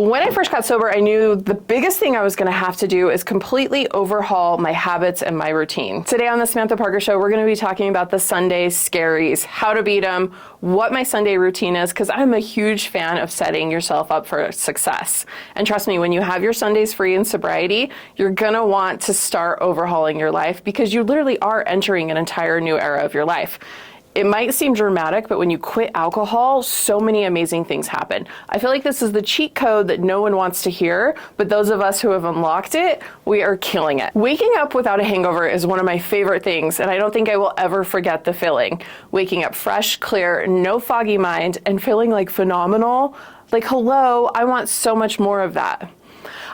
When I first got sober, I knew the biggest thing I was going to have to do is completely overhaul my habits and my routine. Today on the Samantha Parker Show, we're going to be talking about the Sunday Scaries, how to beat them, what my Sunday routine is, because I'm a huge fan of setting yourself up for success. And trust me, when you have your Sundays free in sobriety, you're going to want to start overhauling your life because you literally are entering an entire new era of your life. It might seem dramatic, but when you quit alcohol, so many amazing things happen. I feel like this is the cheat code that no one wants to hear, but those of us who have unlocked it, we are killing it. Waking up without a hangover is one of my favorite things, and I don't think I will ever forget the feeling. Waking up fresh, clear, no foggy mind, and feeling like phenomenal. Like, hello, I want so much more of that.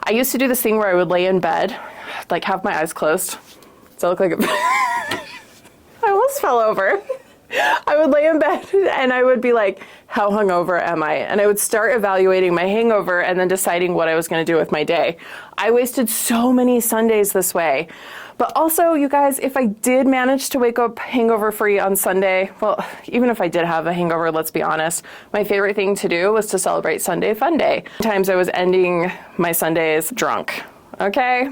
I used to do this thing where I would lay in bed, like have my eyes closed. So I look like I almost fell over. I would lay in bed and I would be like, how hungover am I? And I would start evaluating my hangover and then deciding what I was going to do with my day. I wasted so many Sundays this way. But also, you guys, if I did manage to wake up hangover-free on Sunday, well, even if I did have a hangover, let's be honest, my favorite thing to do was to celebrate Sunday Fun Day. Sometimes I was ending my Sundays drunk, okay?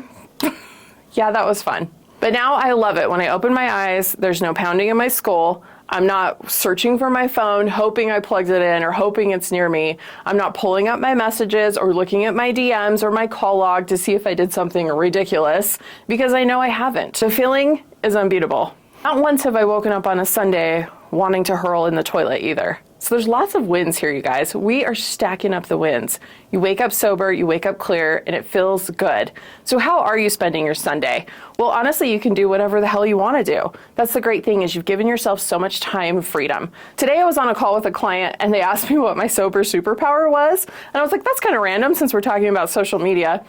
Yeah, that was fun. But now I love it. When I open my eyes, there's no pounding in my skull. I'm not searching for my phone, hoping I plugged it in or hoping it's near me. I'm not pulling up my messages or looking at my DMs or my call log to see if I did something ridiculous because I know I haven't. The feeling is unbeatable. Not once have I woken up on a Sunday wanting to hurl in the toilet either. So there's lots of wins here, you guys. We are stacking up the wins. You wake up sober, you wake up clear, and it feels good. So how are you spending your Sunday? Well, honestly, you can do whatever the hell you want to do. That's the great thing is you've given yourself so much time freedom. Today I was on a call with a client and they asked me what my sober superpower was. And I was like, that's kind of random since we're talking about social media.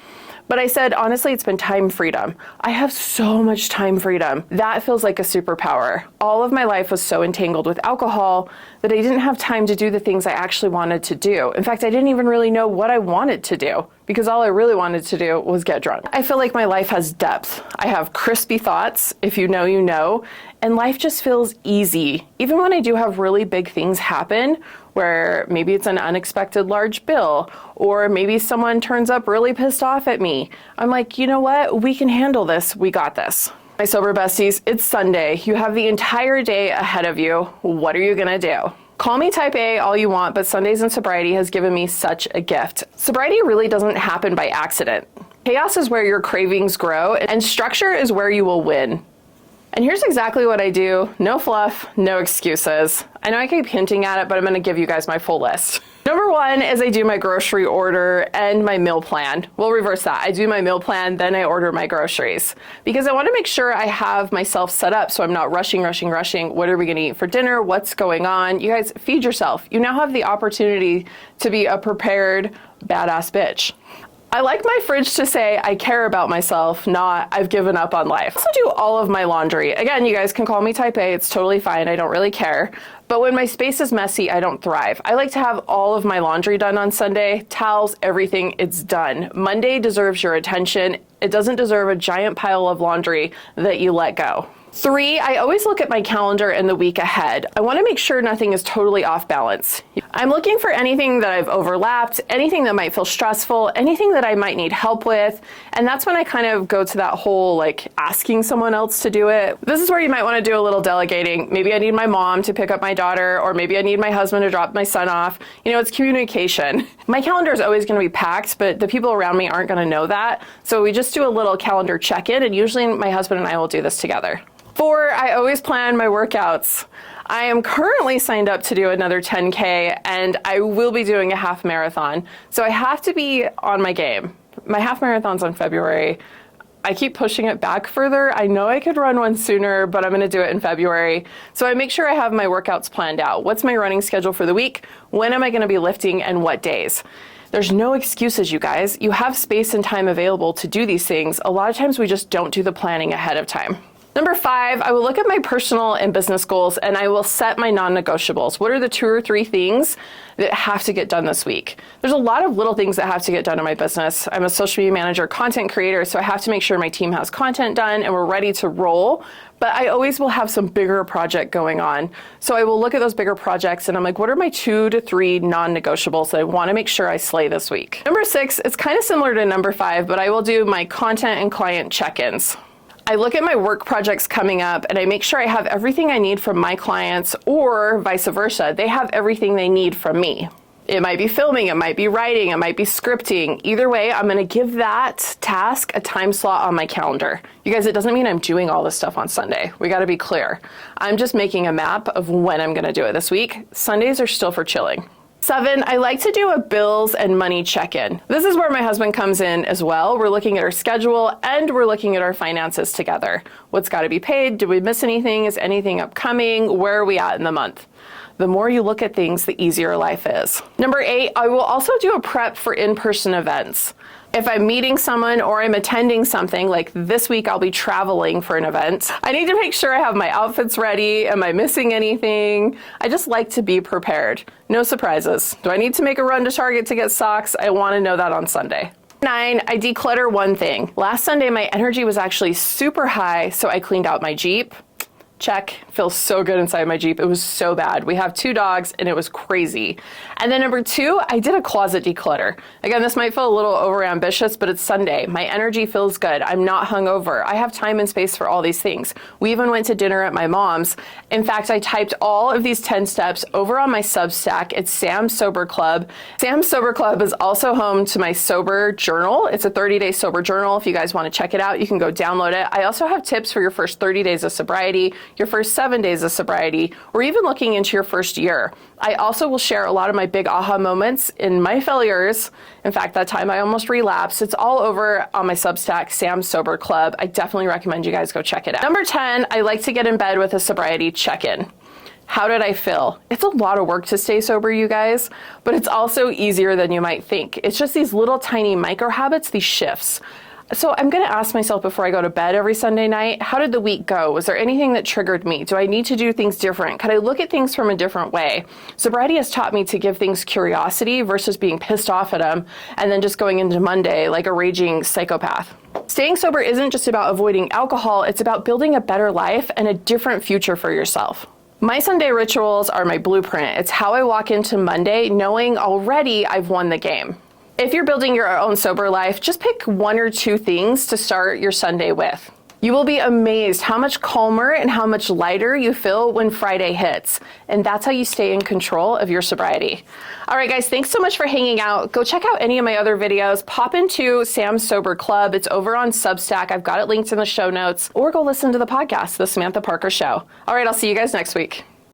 But I said, honestly, it's been time freedom. I have so much time freedom. That feels like a superpower. All of my life was so entangled with alcohol that I didn't have time to do the things I actually wanted to do. In fact, I didn't even really know what I wanted to do because all I really wanted to do was get drunk. I feel like my life has depth. I have crispy thoughts. If you know, you know. And life just feels easy. Even when I do have really big things happen, where maybe it's an unexpected large bill, or maybe someone turns up really pissed off at me. I'm like, you know what? We can handle this. We got this. My sober besties, it's Sunday. You have the entire day ahead of you. What are you gonna do? Call me type A all you want, but Sundays in sobriety has given me such a gift. Sobriety really doesn't happen by accident. Chaos is where your cravings grow, and structure is where you will win. And here's exactly what I do. No fluff, no excuses. I know I keep hinting at it, but I'm gonna give you guys my full list. Number one is I do my grocery order and my meal plan. We'll reverse that. I do my meal plan, then I order my groceries. Because I wanna make sure I have myself set up so I'm not rushing. What are we gonna eat for dinner? What's going on? You guys, feed yourself. You now have the opportunity to be a prepared, badass bitch. I like my fridge to say I care about myself, not I've given up on life. I also do all of my laundry. Again, you guys can call me type A, it's totally fine, I don't really care. But when my space is messy, I don't thrive. I like to have all of my laundry done on Sunday, towels, everything, it's done. Monday deserves your attention. It doesn't deserve a giant pile of laundry that you let go. 3, I always look at my calendar and the week ahead. I want to make sure nothing is totally off balance. I'm looking for anything that I've overlapped, anything that might feel stressful, anything that I might need help with. And that's when I kind of go to that whole like asking someone else to do it. This is where you might want to do a little delegating. Maybe I need my mom to pick up my daughter, or maybe I need my husband to drop my son off. You know, it's communication. My calendar is always going to be packed, but the people around me aren't going to know that. So we just do a little calendar check-in, and usually my husband and I will do this together. 4, I always plan my workouts. I am currently signed up to do another 10K and I will be doing a half marathon. So I have to be on my game. My half marathon's on February. I keep pushing it back further. I know I could run one sooner, but I'm gonna do it in February. So I make sure I have my workouts planned out. What's my running schedule for the week? When am I gonna be lifting and what days? There's no excuses, you guys. You have space and time available to do these things. A lot of times we just don't do the planning ahead of time. Number 5, I will look at my personal and business goals and I will set my non-negotiables. What are the 2 or 3 things that have to get done this week? There's a lot of little things that have to get done in my business. I'm a social media manager, content creator, so I have to make sure my team has content done and we're ready to roll. But I always will have some bigger project going on. So I will look at those bigger projects and I'm like, what are my 2 to 3 non-negotiables that I want to make sure I slay this week? Number 6, it's kind of similar to number 5, but I will do my content and client check-ins. I look at my work projects coming up and I make sure I have everything I need from my clients, or vice versa. They have everything they need from me. It might be filming, it might be writing, it might be scripting. Either way, I'm gonna give that task a time slot on my calendar. You guys, it doesn't mean I'm doing all this stuff on Sunday. We gotta be clear. I'm just making a map of when I'm gonna do it this week. Sundays are still for chilling. 7, I like to do a bills and money check-in. This is where my husband comes in as well. We're looking at our schedule and we're looking at our finances together. What's got to be paid? Did we miss anything? Is anything upcoming? Where are we at in the month? The more you look at things, the easier life is. Number 8, I will also do a prep for in-person events. If I'm meeting someone or I'm attending something, like this week I'll be traveling for an event, I need to make sure I have my outfits ready. Am I missing anything? I just like to be prepared. No surprises. Do I need to make a run to Target to get socks? I want to know that on Sunday. 9, I declutter one thing. Last Sunday my energy was actually super high, so I cleaned out my Jeep. Check. Feels so good inside my Jeep. It was so bad. We have 2 dogs and it was crazy. And then number 2, I did a closet declutter. Again, this might feel a little overambitious, but it's Sunday. My energy feels good. I'm not hungover. I have time and space for all these things. We even went to dinner at my mom's. In fact, I typed all of these 10 steps over on my Substack. It's Sam's Sober Club. Sam's Sober Club is also home to my sober journal. It's a 30-day sober journal. If you guys want to check it out, you can go download it. I also have tips for your first 30 days of sobriety, your first 7 days of sobriety, or even looking into your first year. I also will share a lot of my big aha moments in my failures. In fact, that time I almost relapsed. It's all over on my Substack, Sam's Sober Club. I definitely recommend you guys go check it out. Number 10, I like to get in bed with a sobriety check-in. How did I feel? It's a lot of work to stay sober, you guys, but it's also easier than you might think. It's just these little tiny micro habits, these shifts. So I'm going to ask myself before I go to bed every Sunday night, how did the week go? Was there anything that triggered me? Do I need to do things different? Could I look at things from a different way? Sobriety has taught me to give things curiosity versus being pissed off at them and then just going into Monday like a raging psychopath. Staying sober isn't just about avoiding alcohol, it's about building a better life and a different future for yourself. My Sunday rituals are my blueprint. It's how I walk into Monday knowing already I've won the game. If you're building your own sober life, just pick 1 or 2 things to start your Sunday with. You will be amazed how much calmer and how much lighter you feel when Friday hits. And that's how you stay in control of your sobriety. All right, guys, thanks so much for hanging out. Go check out any of my other videos. Pop into Sam's Sober Club. It's over on Substack. I've got it linked in the show notes. Or go listen to the podcast, The Samantha Parker Show. All right, I'll see you guys next week.